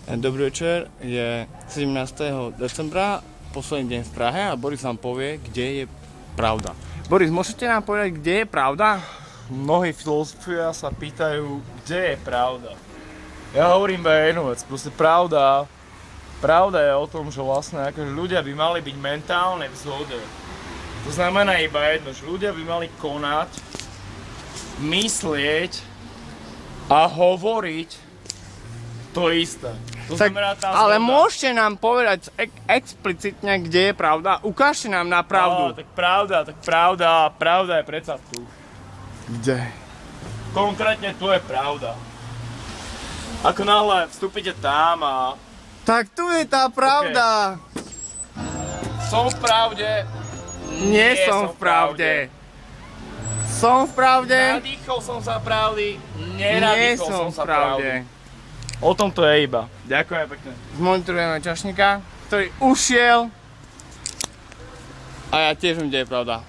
Dobrý večer, je 17. decembra, posledný deň v Prahe a Boris vám povie, kde je pravda. Boris, môžete nám povedať, kde je pravda? Mnohí filozofia sa pýtajú, kde je pravda. Ja hovorím iba jednu vec, proste pravda je o tom, že vlastne akože ľudia by mali byť mentálne v zhode. To znamená iba jedno, že ľudia by mali konať, myslieť a hovoriť to isté. To Tak, znamená tá ale zhoda. môžete nám povedať explicitne, kde je pravda? Ukážte nám na pravdu. Tak pravda je predsa tu. Kde? Konkrétne tu je pravda. Ako náhle vstúpite tam a Tak tu je tá pravda. som v pravde, Nie som v pravde. Som v pravde. nadýchol som sa pravdy, Nie nenadýchol som som v sa pravde. pravdy. O tom to je iba. Ďakujem pekne. Zmonitorujeme čašníka, ktorý ušiel. A ja tiež viem, kde je pravda.